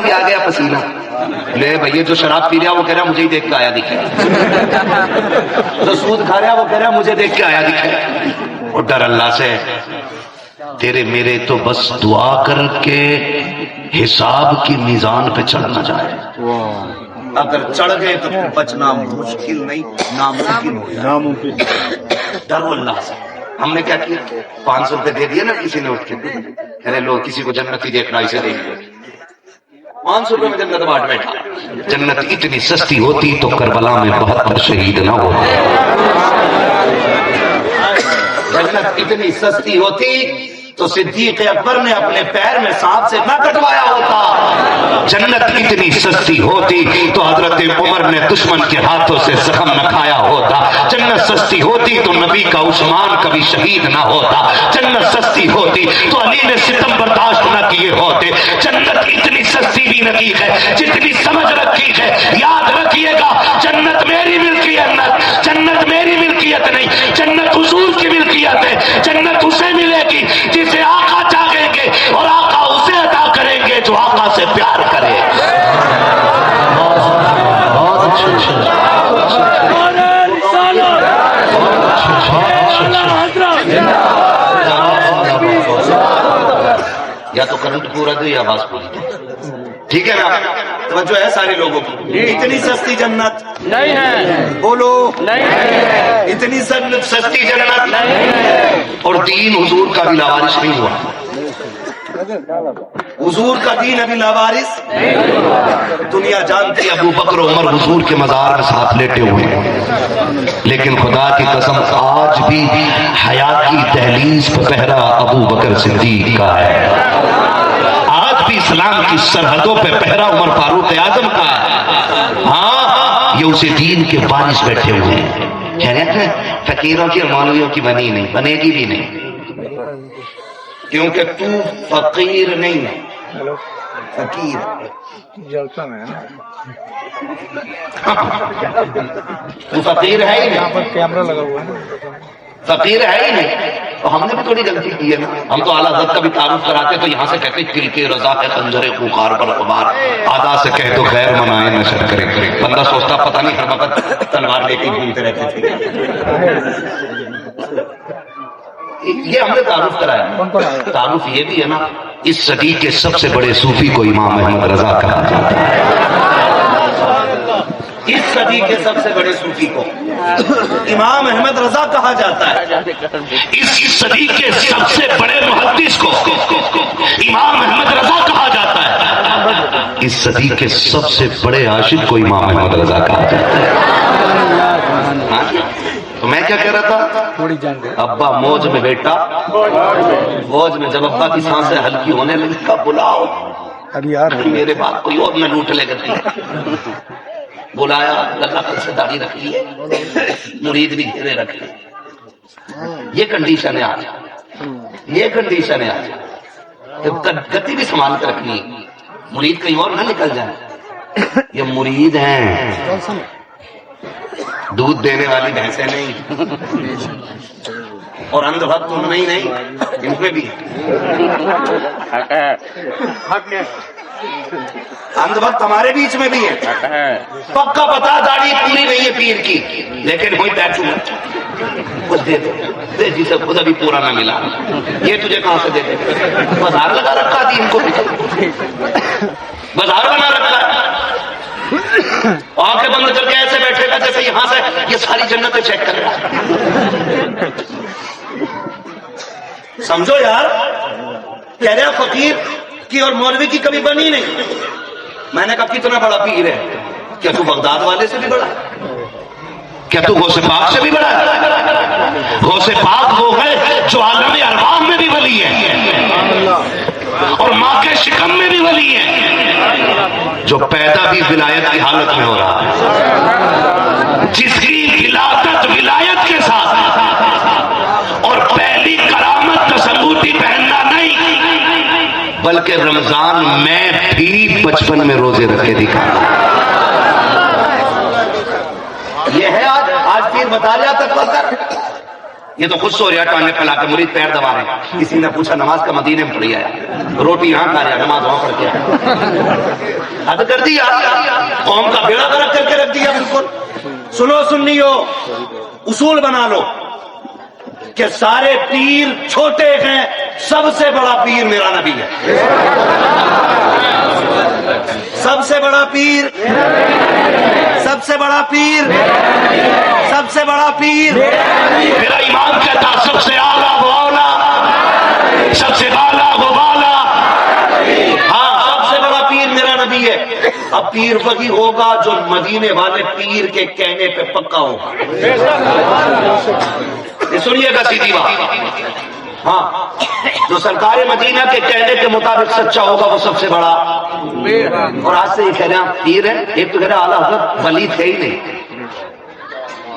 بھی آ گیا پسینہ. لے بھائی جو شراب پی رہا وہ کہہ رہا مجھے ہی دیکھ کے آیا دکھے, جو سود کھا رہا وہ کہہ رہا مجھے دیکھ کے آیا دکھے. اور ڈر اللہ سے, تیرے میرے تو بس دعا کر کے حساب کی میزان پہ چڑھ نہ جائے. اگر چڑھ گئے تو بچنا مشکل نہیں, ناممکن ہو جائے. ڈرو اللہ سے. ہم نے کیا کیا, 500 روپے دے دیا نا کسی نے اٹھ کے, ارے لو کسی کو جنتی دیکھنا اسے دیکھ لو, 500 روپے میں جنت بانٹ بیٹھا. جنت اتنی سستی ہوتی تو کربلا میں 72 شہید نہ ہوتے. جنت اتنی سستی ہوتی تو صدیق اکبر نے اپنے پیر میں سانپ سے نہ کٹوایا ہوتا. جنت اتنی سستی ہوتی تو حضرت عمر نے دشمن کے ہاتھوں سے زخم نہ کھایا ہوتا. جنت سستی ہوتی تو نبی کا عثمان کبھی شہید نہ ہوتا. جنت سستی ہوتی تو علی نے ستم برداشت نہ کیے ہوتے. جنت اتنی سستی بھی نہیں ہے جتنی سمجھ رکھی ہے. یاد رکھیے گا, جنت میری ملکیت, جنت میری ملکیت نہیں, جنت حضور کی ملکیت ہے. جنت اسے ملے گی جسے آقا چاہیں گے, اور آقا اسے عطا کریں گے جو آقا سے پیار کرے. یا تو کرنٹ پورا دے یا آواز پوری دے, ٹھیک ہے نا؟ توجہ ہے سارے لوگوں کی. اتنی سستی جنت نہیں ہے, بولو نہیں ہے, اتنی سستی جنت نہیں ہے. اور دین حضور کا بھی لاوارث نہیں ہوا. حضور کا دین ابھی لاوارث. دنیا جانتی ہے ابو بکر عمر حضور کے مزار کے ساتھ لیٹے ہوئے ہیں, لیکن خدا کی قسم آج بھی حیا کی دہلیز پہ پہرا ابو بکر صدیق کا ہے. آج بھی اسلام کی سرحدوں پہ پہرا عمر فاروق اعظم کا ہے. ہاں, یہ اسے دین کے بارش بیٹھے ہوئے ہیں. خیریت ہے, فقیروں کی اور مولویوں کی بنی نہیں, بنے گی بھی نہیں, کیونکہ تو فقیر نہیں ہے, فقیر. تو فقیر ہے ہی نہیں, کیمرہ لگا ہوا ہے, فقیر ہے ہی نہیں. تو ہم نے بھی تھوڑی غلطی کی ہے نا. ہم تو اعلیٰ حضرت کا بھی تعارف کراتے تو یہاں سے کہتے دل کے رضا ہے خنجر خوخار پر قبار, آدھا سے کہہ تو خیر منائے نشر کرے. بندہ سوچتا پتہ نہیں ہر وقت تلوار لے کے گھومتے رہتے تھے. یہ ہم نے تعارف کرایا. تعارف یہ بھی ہے نا, اس صدی کے سب سے بڑے صوفی کو امام احمد رضا کہا جاتا ہے. اس صدی کے سب سے بڑے صوفی کو امام احمد رضا کہا جاتا ہے. اس صدی کے سب سے بڑے محدث کو امام احمد رضا کہا جاتا ہے. اس صدی کے سب سے بڑے عاشق کو امام احمد رضا کہا جاتا ہے. تو میں کیا کہہ رہا تھا, ابا موج میں بیٹا موج میں, جب ابا کی سانسیں ہلکی ہونے لگی کا بلاؤ, میرے باپ کوئی اور نہ لوٹ لے گا. بلایا, اللہ پر سے داڑھی رکھ لی ہے, مرید بھی گھیرے رکھ لی. یہ کنڈیشن ہے آج, یہ کنڈیشن ہے آج. گتی بھی سنبھال کر رکھنی ہے, مرید کہیں اور نہ نکل جائے. یہ مرید ہیں, دودھ دینے والی بھینسیں نہیں, اور اندھ بھکت ان میں ہی نہیں, ان میں بھی اندھ بھکت ہمارے بیچ میں بھی ہے. پکا پتا داڑھی پوری نہیں ہے پیر کی, لیکن ہوئی ٹیٹو کچھ دے دے جسے خود ابھی پورا نہ ملا, یہ تجھے کہاں سے دے دے. بازار لگا رکھا تھی ان کو, بازار بنا رکھا ہے. آنکھیں بند کر کے ایسے بیٹھے گا جیسے یہاں سے یہ ساری جنتیں چیک کر رہا ہے. سمجھو یار, کہہ رہا فقیر کی اور مولوی کی کبھی بنی نہیں. میں نے کہا کتنا بڑا پیر ہے, کیا تو بغداد والے سے بھی بڑا ہے, کیا تو غوث پاک سے بھی بڑا ہے. غوث پاک وہ ہے جو عالم ارواح میں بھی ولی ہے, اور ماں کے شکم میں بھی ولی ہے, جو پیدا بھی ولایت کی حالت میں ہو رہا ہے, جس کی ولادت ولایت کے ساتھ, اور پہلی کرامت تصوتی پہننا نہیں بلکہ رمضان میں بھی بچپن میں روزے رکھے دکھانا. یہ ہے آج پیر بتا رہا تک پتہ, یہ تو خود سو رہا ٹانگے پھیلا کے, مرید پیر دبا رہے ہیں. کسی نے پوچھا نماز کا مدینے میں پڑھی آیا, روٹی یہاں کھا رہا, نماز وہاں پڑھ کے آیا. حد کر دیا، قوم کا بیڑا غرق کر کے رکھ دیا بالکل۔ سنو سنیو، اصول بنا لو کہ سارے پیر چھوٹے ہیں، سب سے بڑا پیر میرا نبی ہے۔ سب سے بڑا پیر، سب سے بڑا پیر، سب سے بڑا پیر میرا امام کہتا سب سے اعلیٰ وہ اولا، سب سے بالا وہ بالا۔ ہاں، سب سے بڑا پیر میرا نبی ہے۔ اب پیر وہی ہوگا جو مدینے والے پیر کے کہنے پہ پکا ہوگا۔ یہ سنیے گا سیدھی بات، ہاں، جو سرکار مدینہ کے کہنے کے مطابق سچا ہوگا وہ سب سے بڑا۔ اور آج سے یہ کہہ رہے ہیں آپ پیر ہیں، ایک تو کہہ رہا اعلیٰ حضرت ولی تھے ہی نہیں،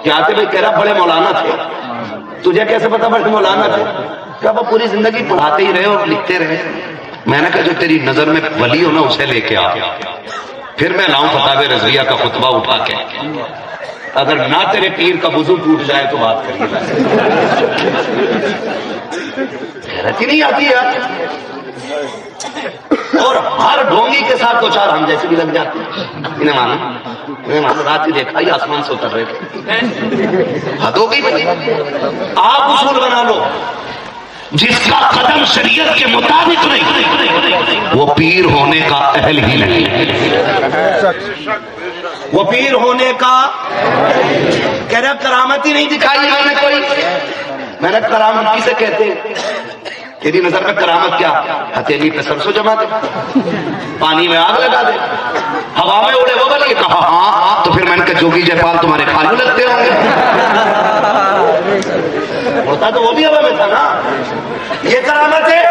کیا آتے بھائی کہہ رہا بڑے مولانا تھے، تجھے کیسے پتا بڑے مولانا تھے؟ کیا وہ پوری زندگی پڑھاتے ہی رہے اور لکھتے رہے؟ میں نے کہا جو تیری نظر میں ولی ہو نا اسے لے کے آ، پھر میں لاؤں فتاوی رضویہ کا خطبہ اٹھا کے، اگر نہ تیرے پیر کا وضو ٹوٹ جائے تو بات کریے گا۔ حیرت ہی نہیں آتی ہے، اور ہر ڈھونگی کے ساتھ دو چار ہم جیسے بھی لگ جاتے ہیں۔ انہیں مانا رات ہی دیکھا ہی آسمان سے اتر رہے تھے، حد ہو گئی بھائی۔ آپ اصول بنا لو، جس کا قدم شریعت کے مطابق نہیں وہ پیر ہونے کا اہل ہی نہیں، وہ پیر ہونے کا کہہ رہا کرامت ہی نہیں دکھائی میں نے کوئی۔ میں نے کرامت کسے کہتے ہیں؟ تیری نظر میں کرامت کیا؟ ہتھیلی پہ سرسوں جما دے، پانی میں آگ لگا دے، ہوا میں اڑے وہ بلی؟ کہا ہاں، تو پھر میں نے کہا جوگی جے پال تمہارے کھالو لگتے ہوں گے۔ ہوتا تو وہ بھی ہوا میں تھا نا، یہ کرامت ہے؟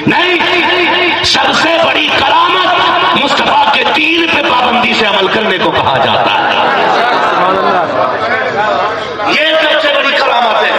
نہیں، سب سے بڑی کرامت مصطفیٰ کے دین پہ پابندی سے عمل کرنے کو کہا جاتا ہے، یہ سب سے بڑی کرامت ہے۔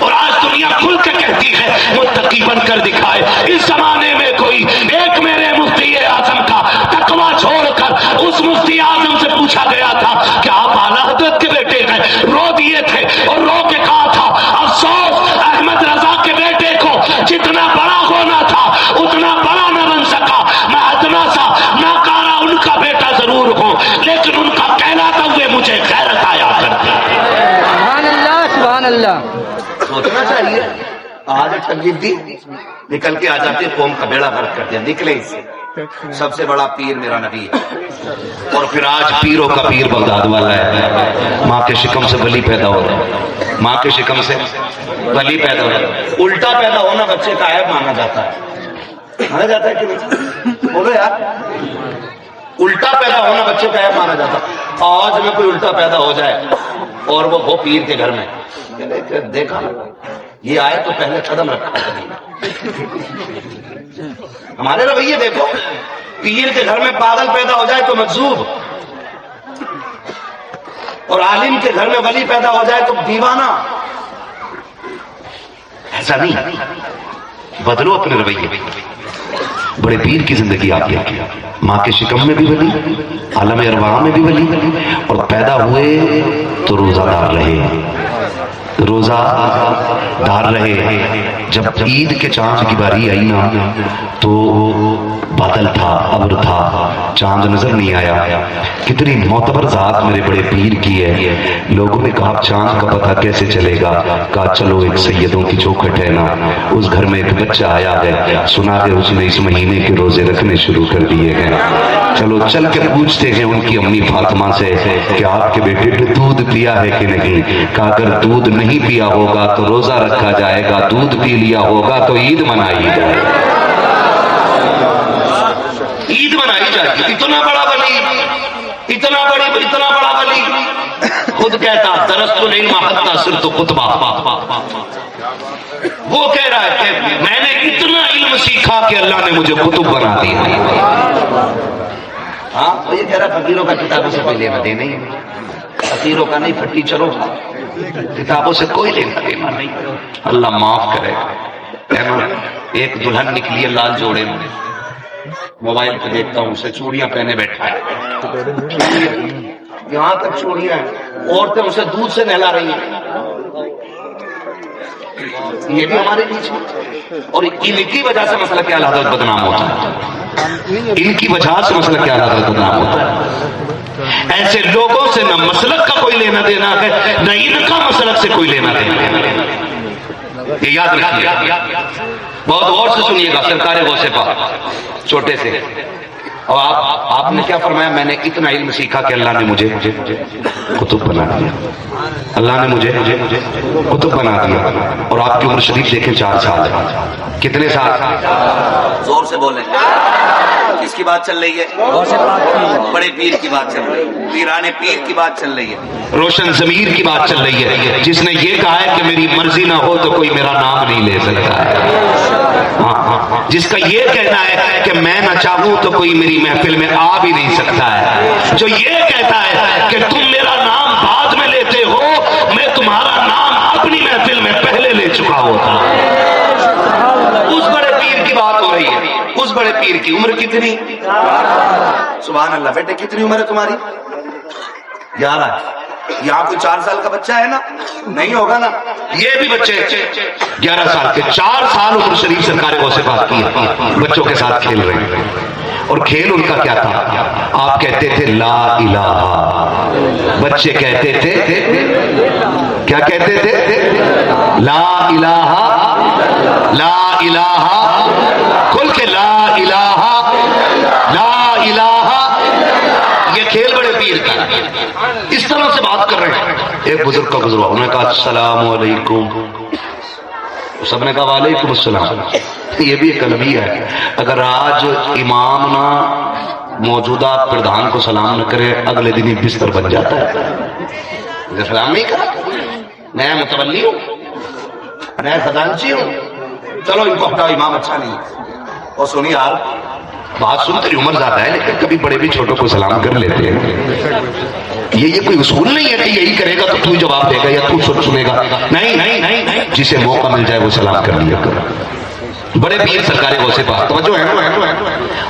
اور آج دنیا کھل کے کہتی ہے متقی بن کر دکھائے۔ اس زمانے میں کوئی ایک میرے مفتی اعظم کا تقویٰ چھوڑ کر اس مفتی اعظم سے پوچھا گیا تھا کہ آپ اعلیٰ حضرت کے بیٹے ہیں، رو دیے تھے اور رو کے کہا تھا افسوس احمد رضا کے بیٹے کو جتنا بڑا ہونا تھا اتنا بڑا نہ بن سکا، میں ادنا سا ناکارہ ان کا بیٹا ضرور ہوں لیکن ان کا کہلاتا ہوئے مجھے غیرت آیا کرتی۔ سبحان اللہ، سبحان اللہ۔ سوچنا چاہیے، آج تقریبی نکل کے آ جاتے قوم کا بیڑا غرق کر دیا، نکلے اس سے۔ سب سے بڑا پیر میرا نبی ہے، اور پھر آج پیروں کا پیر بغداد والا ہے۔ ماں کے شکم سے ولی پیدا ہو رہا ہے، ماں کے شکم سے ولی پیدا ہو رہا ہے۔ الٹا پیدا ہونا بچے کا عیب مانا جاتا ہے، مانا جاتا ہے کہ نہیں؟ بولو یار، الٹا پیدا ہونا بچے کا عیب مانا جاتا ہے۔ آج میں کوئی الٹا پیدا ہو جائے اور وہ ہو پیر کے گھر میں، دیکھا یہ آئے تو پہلے قدم رکھا ہمارے رویے دیکھو، پیر کے گھر میں پاگل پیدا ہو جائے تو مجذوب، اور عالم کے گھر میں ولی پیدا ہو جائے تو دیوانہ۔ ایسا نہیں، بدلو اپنے رویے۔ بڑے پیر کی زندگی آپ کی، ماں کے شکم میں بھی ولی، عالم ارواح میں بھی ولی، اور پیدا ہوئے تو روزہ دار رہے، روزہ دار رہے۔ جب عید کے چاند کی باری آئی نا تو بادل تھا، ابر تھا، چاند نظر نہیں آیا۔ کتنی معتبر ذات میرے بڑے پیر کی ہے۔ لوگوں نے کہا چاند کا پتہ کیسے چلے گا؟ کہا چلو ایک سیدوں کی چوکھٹ ہے نا، اس گھر میں ایک بچہ آیا ہے، سنا کہ اس نے اس مہینے کے روزے رکھنے شروع کر دیے ہیں، چلو چل کے پوچھتے ہیں ان کی امی فاطمہ سے کہ آپ کے بیٹے نے دودھ پیا ہے کہ نہیں؟ کہا اگر دودھ نہیں پیا ہوگا تو روزہ رکھا جائے گا، دودھ پی لیا ہوگا تو عید منائی جائے گی، عید منائی جائے گی۔ اتنا بڑا ولی، اتنا بڑا ولی خود کہتا درست العلم حتی صرت خطبہ، وہ کہہ رہا ہے کہ میں نے اتنا علم سیکھا کہ اللہ نے مجھے کتب بنا دیا۔ ہاں وہ یہ کہہ رہا فقیروں کا کتابوں سے کوئی لینا دینا نہیں، فقیروں کا نہیں، پھٹی چلو کتابوں سے کوئی لینا دینا نہیں۔ اللہ معاف کرے۔ ایک دلہن نکلی ہے لال جوڑے میں، موبائل پہ دیکھتا ہوں اسے چوڑیاں پہنے بیٹھا ہے، یہاں تک چوڑیاں ہیں، عورتیں اسے دودھ سے نہلا رہی ہیں۔ یہ بھی ہمارے بیچ میں، اور ان کی وجہ سے مسئلہ کیا حضرت بدنام ہوتا ہے۔ ان کی وجہ سے مسلک کیا زیادہ بدنام ہوتا ہے. ایسے لوگوں سے نہ مسلک کا کوئی لینا دینا ہے، نہ ان کا مسلک سے کوئی لینا دینا ہے. یہ یاد رکھیے، بہت غور سے سنیے گا. سرکار غوث پاک چھوٹے سے، اور آپ نے کیا فرمایا؟ میں نے اتنا علم سیکھا کہ اللہ نے مجھے کتب بنا دیا. اللہ نے مجھے کتب بنا دیا. اور آپ کی عمر شریف دیکھیں 4 سال ہے. کتنے سال؟ زور سے بولیں. کس کی بات چل رہی ہے؟ بڑے پیر کی بات چل رہی ہے، پیرانے پیر کی بات چل رہی ہے، روشن ضمیر کی بات چل رہی ہے، جس نے یہ کہا ہے کہ میری مرضی نہ ہو تو کوئی میرا نام نہیں لے سکتا ہے. جس کا یہ کہنا ہے کہ میں نہ چاہوں تو کوئی میری محفل میں آ بھی نہیں سکتا ہے. جو یہ کہتا ہے کہ تم میرا نام بعد میں لیتے ہو، میں تمہارا نام اپنی محفل میں پہلے لے چکا ہوتا. اس بڑے پیر کی بات ہو رہی ہے. اس بڑے پیر کی عمر کتنی؟ سبحان اللہ. بیٹے کتنی عمر ہے تمہاری؟ 11. یہاں کوئی 4 سال کا بچہ ہے نا؟ نہیں ہوگا نا. یہ بھی بچے 11 سال کے. 4 سال عمر شریف سرکار غوث پاک کی بچوں کے ساتھ کھیل رہے ہیں. اور کھیل ان کا کیا تھا؟ آپ کہتے تھے لا الہ. بچے کہتے تھے، کیا کہتے تھے؟ لا الہ، لا الہ. کھل کے لا الہ، لا الہ. یہ کھیل بڑے پیر کا. اس طرح سے بات کر رہے ہیں. ایک بزرگ کا گزرا، انہوں نے کہا السلام علیکم. سب نے کہا وعلیکم السلام. یہ بھی ایک المیہ ہے. اگر آج امام نہ موجودہ پردھان کو سلام نہ کرے، اگلے دن ہی بستر بن جاتا ہے. سلام نہیں کرا، نیا متولی ہوں، نیا خزانچی ہوں، چلو ان کو ہٹاؤ، امام اچھا نہیں. اور سنی یار، بات سن تیری عمر زیادہ ہے لیکن کبھی بڑے بھی چھوٹوں کو سلام کر لیتے ہیں. یہ کوئی اصول نہیں ہے کہ یہی کرے گا تو تو جواب دے گا یا تو سنے گا. نہیں نہیں نہیں، جسے موقع مل جائے وہ سلام کر لیا کر. بڑے پیر سرکار غوث پاک توجہ ہے.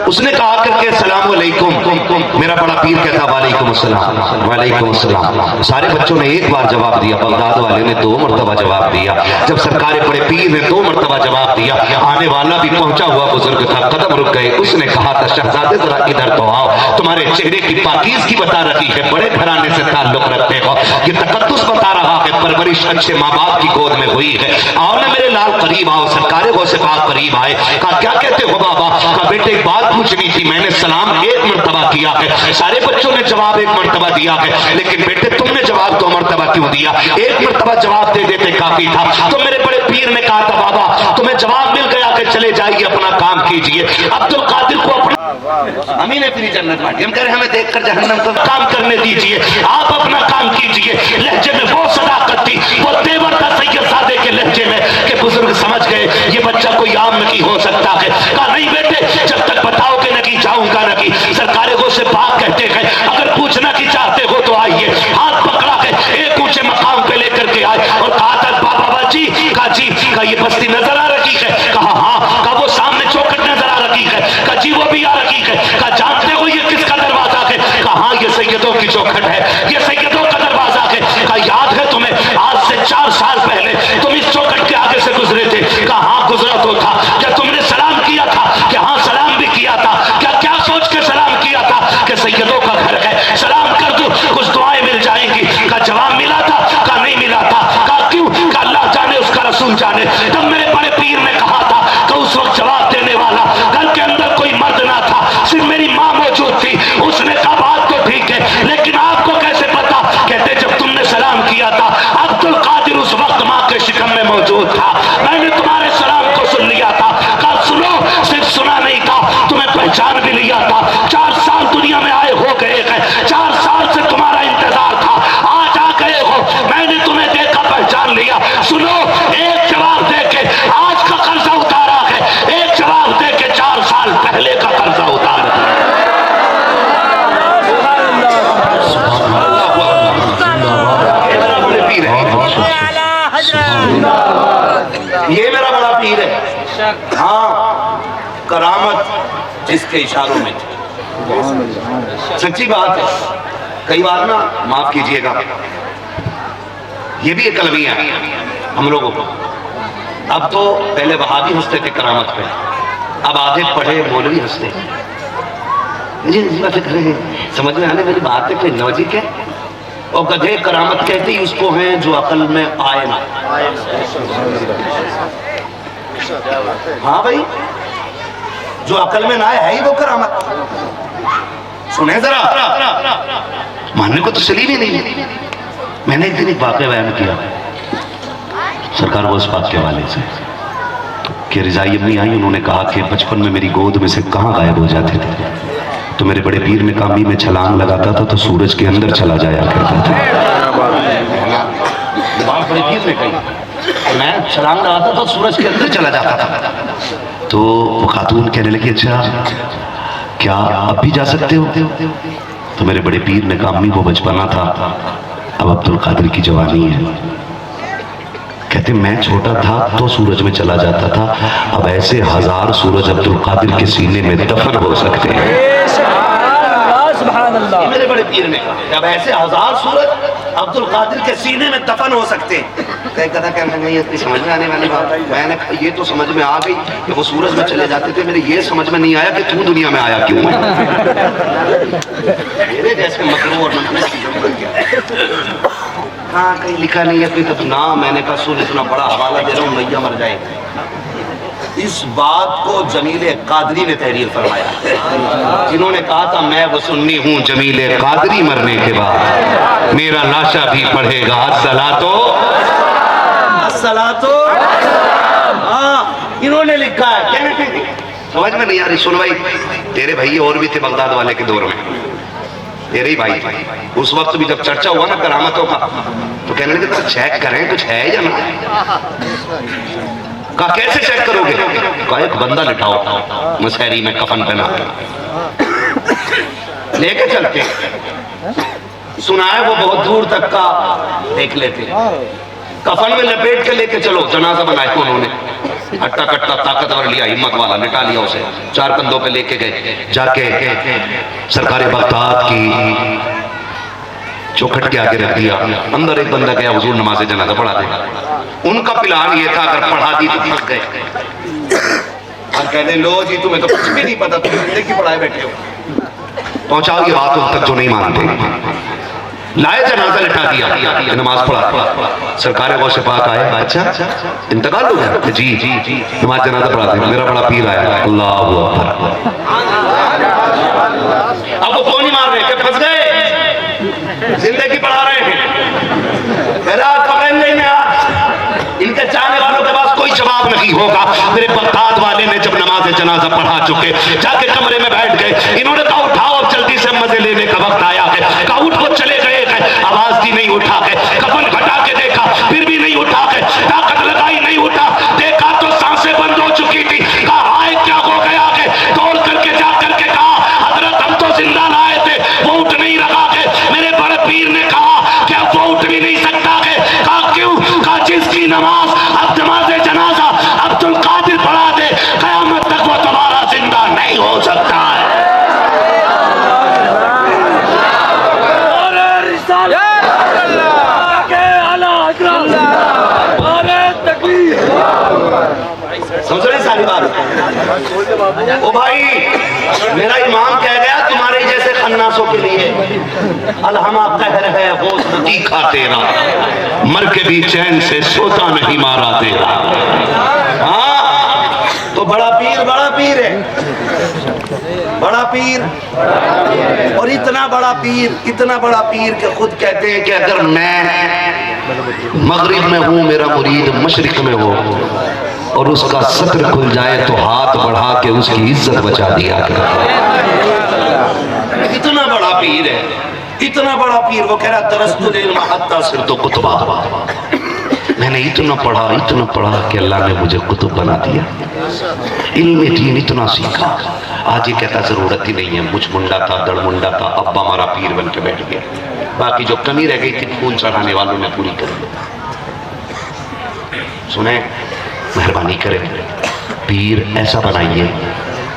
اس نے کہا کر کے السلام علیکم. میرا بڑا پیر کہتا وعلیکم السلام، وعلیکم السلام. سارے بچوں نے ایک بار جواب دیا، بغداد والے نے 2 مرتبہ جواب دیا. جب سرکار بڑے پیر نے 2 مرتبہ جواب دیا، آنے والا بھی پہنچا ہوا بزرگ تھا، قدم رک گئے. اس نے کہا تھا شہزادے ذرا ادھر تو آؤ، تمہارے چہرے کی پاکیزگی بتا رہی ہے، بڑے گھرانے سے تعلق رکھتے ہو. یہ تقدس بتا رہا ہے، پرورش اچھے ماں باپ کی گود میں ہوئی ہے. آؤ نا میرے لال قریب آؤ. سرکار غوث پاک قریب آئے. کہا کیا کہتے ہو بابا؟ کہا بیٹے ایک بات پوچھنی تھی. میں نے سلام 1 مرتبہ کیا ہے، سارے بچوں نے جواب 1 مرتبہ دیا ہے، لیکن بیٹے تم نے جواب 2 مرتبہ کیوں دیا؟ 1 مرتبہ جواب دے دیتے کافی تھا. تو میرے بڑے پیر نے کہا تھا بابا تمہیں جواب مل گیا کہ چلے جائیے اپنا کام کیجئے. عبد القادر کو اپنا امین اپنی جنت بانٹی. ہم کہہ رہے ہیں ہمیں دیکھ کر جہنم کا کام کرنے دیجئے، آپ اپنا کام کیجئے. لہجے میں وہ صداقت تھی، وہ تیور تھا سید سادے کے لہجے میں کہ بزرگ سمجھ گئے یہ بچہ کوئی عام نکی ہو سکتا ہے. کہا نہیں بیٹے، جب تک بتاؤ کہ نکی جاؤں گا نکی. سرکار غوث پاک کہتے ہیں اگر پوچھنا کی چاہتے ہو تو آئیے. ہاتھ پکڑا کے ایک اونچے مقام پہ لے کر کے آئے اور کہا تھا بابا جی. کہا جی. کہا یہ بستی نظر آ رہی ہے؟ کہا ہاں. کہا وہ سامنے چوکھٹ نظر آ رہی ہے؟ کہا جی وہ بھی آ رہی ہے. کہا جانتے ہو یہ کس کا دروازہ ہے؟ کہا ہاں یہ سیدوں کی چوکھٹ ہے، یہ سیدوں کا دروازہ ہے. کہا یاد ہے تمہیں آج سے 4 سال پہلے تم اس چوکھٹ کے آگے سے گزرے تھے؟ کہا ہاں گزرا تو تھا. کیا تم نے سلام کیا تھا؟ کہ ہاں سلام بھی کیا تھا. کیا سوچ کے سلام کیا تھا؟ کہ سیدوں کا گھر ہے، سلام کر دوں کچھ دعائیں مل جائیں گی. کہا جواب ملا تھا؟ کہا نہیں ملا تھا. کہا کیوں؟ کہا اللہ جانے اس کا رسول جانے. تب میرے بڑے پیر نے کہا تھا کہ اس وقت جواب دینے والا گھر کے اندر کوئی مرد نہ تھا، صرف میری ماں موجود تھی. اس نے کہا بات تو ٹھیک ہے لیکن آپ کو کیسے پتا؟ کہتے جب تم نے سلام کیا تھا عبد القادر اس وقت ماں کے شکم میں موجود تھا، میں نے تمہارے سلام کو سن لیا تھا. کہا سنو، صرف سنا نہیں تھا، تمہیں پہچان بھی لیا تھا. 4 سال دنیا میں آئے ہو گئے ہیں، 4 سال سے تمہارا انتظار تھا، آج آ گئے ہو، میں نے تمہیں دیکھا پہچان لیا. سنو، ایک جواب دے کے آج کا قرضہ اتارا ہے، ایک جواب دے کے 4 سال پہلے کا قرضہ اتارا. یہ میرا بڑا پیر ہے. ہاں کرامت جس کے اشاروں میں تھی. سچی بات ہے. کئی بار نا معاف کیجئے گا، یہ بھی ایک المیہ ہے ہم لوگوں کو. اب تو پہلے وہابی ہنستے تھے کرامت پہ، اب آدھے پڑھے مولوی ہنستے مجھے فکر ہے سمجھ میں آنے والی بات ہے کہ لاجک ہے. اور گدھے کرامت کہتے ہی اس کو ہیں جو عقل میں آئے نہ. ہاں بھائی جو عقل میں نہ آئے ہے ہی وہ کرامت. سنیں ذرا ماننے کو تسلیم ہی نہیں. میں نے ایک دن ایک واقعہ بیان کیا سرکار غوث پاک کے حوالے سے کہ رضائی امی آئی, انہوں نے کہا کہ بچپن میں میری گود میں سے کہاں غائب ہو جاتے تھے تو میرے بڑے پیر میں کامی میں چھلانگ لگاتا تھا تو سورج کے اندر چلا جایا کرتا تھا. بڑے پیر نے کہی میں چھلانگ لگاتا تھا سورج کے اندر چلا جاتا تھا. تو وہ خاتون کہنے لگی اچھا کیا اب بھی جا سکتے ہو؟ تو میرے بڑے پیر نے کہا امی وہ بچپنا تھا, اب عبد القادر کی جوانی ہے. کہتے میں چھوٹا تھا تو سورج میں چلا جاتا تھا, اب ایسے 1000 سورج عبد القادر کے سینے میں دفن ہو سکتے ہیں. میرے بڑے پیر نے کہا اب ایسے 1000 سورج عبد القادر کے سینے میں دفن ہو سکتے ہیں. کہنے نہیں اتنی سمجھ میں آنے والی بات. میں نے کہا یہ تو سمجھ میں آ گئی کہ وہ سورج میں چلے جاتے تھے, میرے یہ سمجھ میں نہیں آیا کہ تو دنیا میں آیا کیوں ہے. میرے جیسے مکرو اور ہاں کہیں لکھا نہیں ہے کوئی تب نہ. میں نے کہا سن اتنا بڑا حوالہ دے رہا ہوں میاں مر جائے. اس بات کو جمیل قادری نے تحریر فرمایا جنہوں نے کہا تھا میں وہ سنی ہوں جمیل قادری مرنے کے بعد میرا لاشا بھی پڑھے گا الصلاۃ. ہاں انہوں نے لکھا ہے. سمجھ میں نہیں آ رہی. سن بھائی تیرے بھائی اور بھی تھے بغداد والے کے دور میں, تیرے ہی بھائی. اس وقت بھی جب چرچا ہوا نا کرامتوں کا تو کہنے لگے تو چیک کریں کچھ ہے یا نہ. کہا کیسے چیک کرو گے؟ کہا ایک بندہ لٹھاؤ مسحری میں کفن پہنا لے کے چلتے. سنا ہے وہ بہت دور تک کا دیکھ لیتے, کفن میں لپیٹ کے لے کے چلو. جنازہ بنائے انہوں نے ہٹا کٹا طاقتور لیا, ہمت والا لٹا لیا اسے, 4 کندھوں پہ لے کے گئے. جا کے سرکار بغداد کی چوکھٹ کے آگے رکھ دیا. اندر ایک بندہ گیا حضور نماز جنازہ پڑھا دے. ان کا پلان یہ تھا اگر پڑھا دی تو پھنس گئے. اور کہتے لو جی تمہیں تو کچھ بھی نہیں پتا, تم بندے کی پڑھائے بیٹھے ہو. پہنچاؤ یہ بات ان تک جو نہیں مانتے. لائے جنازہ لٹا دیا, نماز پڑھا. سرکار غوث پاک آئے. اچھا انتقال ہو گیا؟ جی نماز جنازہ پڑھا دیا. میرا بڑا پیر آیا. اللہ اکبر. اب وہ کون ہی مار رہے کہ پھنس گئے, زندگی پڑھا رہے ہیں. ان کے چاہنے والوں کے پاس کوئی جواب نہیں ہوگا. میرے بغداد والے نے جب نماز جنازہ پڑھا چکے جا کے کمرے میں بیٹھ گئے. انہوں نے کہا اٹھاؤ اب جلدی سے مزے لینے کا وقت آیا ہے. کہا اٹھ کو چلے گئے, آواز دی نہیں اٹھا کے. کفن ہٹا کے دیکھا پھر بھی نہیں اٹھا کے. طاقت لگائی نہیں اٹھا. دیکھا تو سانسیں بند ہو چکی تھی. کہا ہائے کیا ہو گیا کہ دوڑ کر کے جا کر کے کہا حضرت ہم تو زندہ لائے تھے, وہ اٹھ نہیں رہا ہے. میرے بڑے پیر نے کہا کہ وہ اٹھ بھی نہیں سکتا ہے. کہا کیوں؟ کہا جس کی نماز اب نماز جنازہ عبد القادر پڑھا دے قیامت تک وہ تمہارا زندہ نہیں ہو سکتا ہے. سمجھ رہے ساری بات؟ او بھائی میرا امام کہہ گیا تمہارے جیسے خناسوں کے لیے الہما قہر ہے وہ تیکھا تیرا, مر کے بھی چین سے سوتا نہیں مارا تیرا. ہاں تو بڑا پیر ہے, بڑا پیر. اور اتنا بڑا پیر کہ خود کہتے ہیں کہ اگر میں مغرب میں ہوں میرا مرید مشرق میں ہو اور اس کا ستر کھل جائے تو ہاتھ بڑھا کے اس کی عزت بچا دیا کرتا. اتنا بڑا پیر ہے, اتنا بڑا پیر. وہ کہہ رہا درست العلم حتی صرت کتبا, میں نے اتنا پڑھا کہ اللہ نے مجھے کتب بنا دیا. علم دین اتنا سیکھا. آج یہ کہتا ضرورت ہی نہیں ہے, مجھ منڈا تھا دڑ منڈا تھا, ابا ہمارا پیر بن کے بیٹھ گیا. باقی جو کمی رہ گئی تھی خون چڑھانے والوں نے پوری کر دی. سنیں مہربانی کریں پیر ایسا بنائیے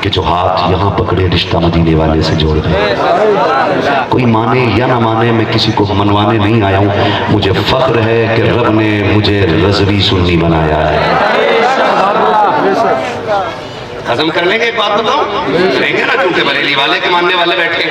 کہ جو ہاتھ یہاں پکڑے رشتہ مدینے والے سے جوڑ دے. کوئی مانے یا نہ مانے میں کسی کو منوانے نہیں آیا ہوں. مجھے فخر ہے کہ رب نے مجھے رضوی سنی بنایا ہے. ہضم کر لیں گے؟ ایک بات بتاؤں، لیں گے نا، کیونکہ بریلی والے کے ماننے والے بیٹھے